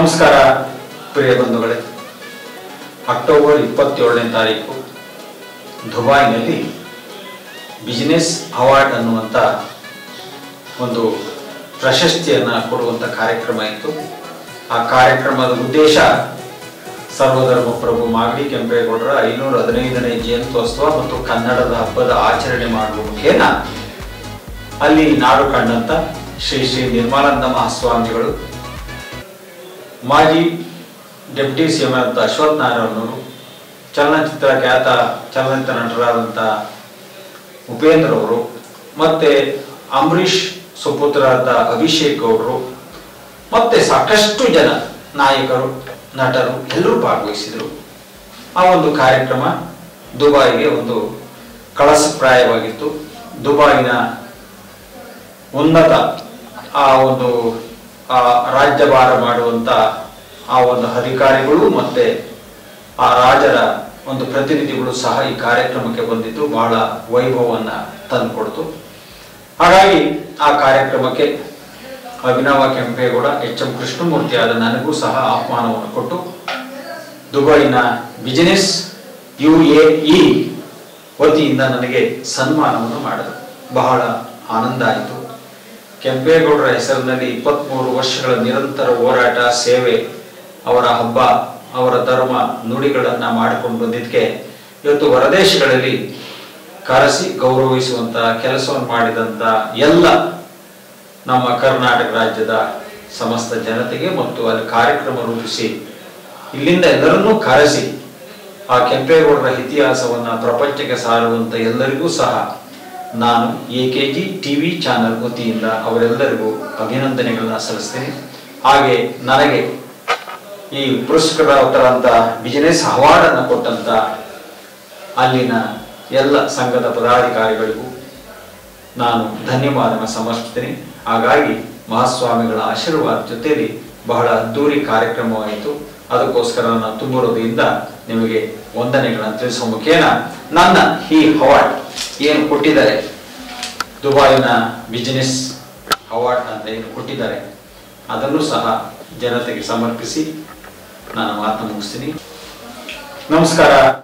ನಮಸ್ಕಾರ ಪ್ರಿಯ ಬಂಧುಗಳೇ, ಅಕ್ಟೋಬರ್ 27ನೇ ತಾರೀಕು ದುಬೈನಲ್ಲಿ ಬಿಸಿನೆಸ್ ಅವಾರ್ಡ್ ಅನ್ನುವಂಥ ಒಂದು ಪ್ರಶಸ್ತಿಯನ್ನು ಕೊಡುವಂಥ ಕಾರ್ಯಕ್ರಮ ಇತ್ತು. ಆ ಕಾರ್ಯಕ್ರಮದ ಉದ್ದೇಶ ಸರ್ವಧರ್ಮ ಪ್ರಭು ಮಾಗಡಿ ಕೆಂಪೇಗೌಡರ 515ನೇ ಜಯಂತ್ಯೋತ್ಸವ ಮತ್ತು ಕನ್ನಡದ ಹಬ್ಬದ ಆಚರಣೆ ಮಾಡುವ ಮುಖೇನ ಅಲ್ಲಿ ನಾಡು ಕಂಡಂತ ಶ್ರೀ ಶ್ರೀ ನಿರ್ಮಲಾನಂದ ಮಹಾಸ್ವಾಮಿಗಳು, ಮಾಜಿ ಡೆಪ್ಟಿ ಸಿಎಂ ಅಂತ ಅಶ್ವಥ್ ನಾರಾಯಣವರು, ಚಲನಚಿತ್ರ ಖ್ಯಾತ ಚಲನಚಿತ್ರ ನಟರಾದಂಥ ಉಪೇಂದ್ರ ಅವರು, ಮತ್ತೆ ಅಂಬರೀಷ್ ಸುಪುತ್ರರಾದ ಅಭಿಷೇಕ್ ಗೌಡರು, ಮತ್ತೆ ಸಾಕಷ್ಟು ಜನ ನಾಯಕರು ನಟರು ಎಲ್ಲರೂ ಭಾಗವಹಿಸಿದರು. ಆ ಒಂದು ಕಾರ್ಯಕ್ರಮ ದುಬೈಗೆ ಒಂದು ಕಳಸಪ್ರಾಯವಾಗಿತ್ತು. ದುಬೈನ ಉನ್ನತ ಆ ಒಂದು ರಾಜ್ಯಭಾರ ಮಾಡುವಂತ ಆ ಒಂದು ಅಧಿಕಾರಿಗಳು ಮತ್ತೆ ಆ ರಾಜರ ಒಂದು ಪ್ರತಿನಿಧಿಗಳು ಸಹ ಈ ಕಾರ್ಯಕ್ರಮಕ್ಕೆ ಬಂದಿದ್ದು ಬಹಳ ವೈಭವವನ್ನು ತಂದುಕೊಡ್ತು. ಹಾಗಾಗಿ ಆ ಕಾರ್ಯಕ್ರಮಕ್ಕೆ ಅಭಿನವ ಕೆಂಪೇಗೌಡ, ಎಚ್ ಎಂ ಕೃಷ್ಣಮೂರ್ತಿ ಆದ ನನಗೂ ಸಹ ಆಹ್ವಾನವನ್ನು ಕೊಟ್ಟು ದುಬೈನ ಬಿಸಿನೆಸ್ UAE ವತಿಯಿಂದ ನನಗೆ ಸನ್ಮಾನವನ್ನು ಮಾಡಿದರು. ಬಹಳ ಆನಂದ ಆಯಿತು. ಕೆಂಪೇಗೌಡರ ಹೆಸರಿನಲ್ಲಿ 23 ವರ್ಷಗಳ ನಿರಂತರ ಹೋರಾಟ, ಸೇವೆ, ಅವರ ಹಬ್ಬ, ಅವರ ಧರ್ಮ, ನುಡಿಗಳನ್ನು ಮಾಡಿಕೊಂಡು ಬಂದಿದ್ದಕ್ಕೆ ಇವತ್ತು ಹೊರದೇಶಗಳಲ್ಲಿ ಕರೆಸಿ ಗೌರವಿಸುವಂತ ಕೆಲಸವನ್ನು ಮಾಡಿದಂತ ಎಲ್ಲ ನಮ್ಮ ಕರ್ನಾಟಕ ರಾಜ್ಯದ ಸಮಸ್ತ ಜನತೆಗೆ ಮತ್ತು ಅಲ್ಲಿ ಕಾರ್ಯಕ್ರಮ ರೂಪಿಸಿ ಇಲ್ಲಿಂದ ಎಲ್ಲರನ್ನೂ ಕರೆಸಿ ಆ ಕೆಂಪೇಗೌಡರ ಇತಿಹಾಸವನ್ನು ಪ್ರಪಂಚಕ್ಕೆ ಸಾರುವಂತ ಎಲ್ಲರಿಗೂ ಸಹ ನಾನು AKG TV ಚಾನೆಲ್ ವತಿಯಿಂದ ಅವರೆಲ್ಲರಿಗೂ ಅಭಿನಂದನೆಗಳನ್ನ ಸಲ್ಲಿಸ್ತೇನೆ. ಹಾಗೆ ನನಗೆ ಈ ಪುರಸ್ಕೃತರಾದಂಥ ಬಿಸಿನೆಸ್ ಅವಾರ್ಡ್ ಅನ್ನು ಕೊಟ್ಟಂತ ಅಲ್ಲಿನ ಎಲ್ಲ ಸಂಘದ ಪದಾಧಿಕಾರಿಗಳಿಗೂ ನಾನು ಧನ್ಯವಾದವನ್ನು ಸಮರ್ಪಿಸ್ತೇನೆ. ಹಾಗಾಗಿ ಮಹಾಸ್ವಾಮಿಗಳ ಆಶೀರ್ವಾದ ಜೊತೆಯಲ್ಲಿ ಬಹಳ ಅದ್ದೂರಿ ಕಾರ್ಯಕ್ರಮವಾಯಿತು. ಅದಕ್ಕೋಸ್ಕರ ನಾನು ತುಂಬ ಹೃದಯದಿಂದ ನಿಮಗೆ ವಂದನೆಗಳನ್ನು ತಿಳಿಸುವ ಮುಖೇನ ನನ್ನ ಈ ಅವಾರ್ಡ್ ಏನು ಕೊಟ್ಟಿದ್ದಾರೆ, ದುಬೈನ ಬಿಸಿನೆಸ್ ಅವಾರ್ಡ್ ಅಂತ ಏನು ಕೊಟ್ಟಿದ್ದಾರೆ, ಅದನ್ನು ಸಹ ಜನತೆಗೆ ಸಮರ್ಪಿಸಿ ನಾನು ಮಾತನ್ನು ಮುಗಿಸ್ತೀನಿ. ನಮಸ್ಕಾರ.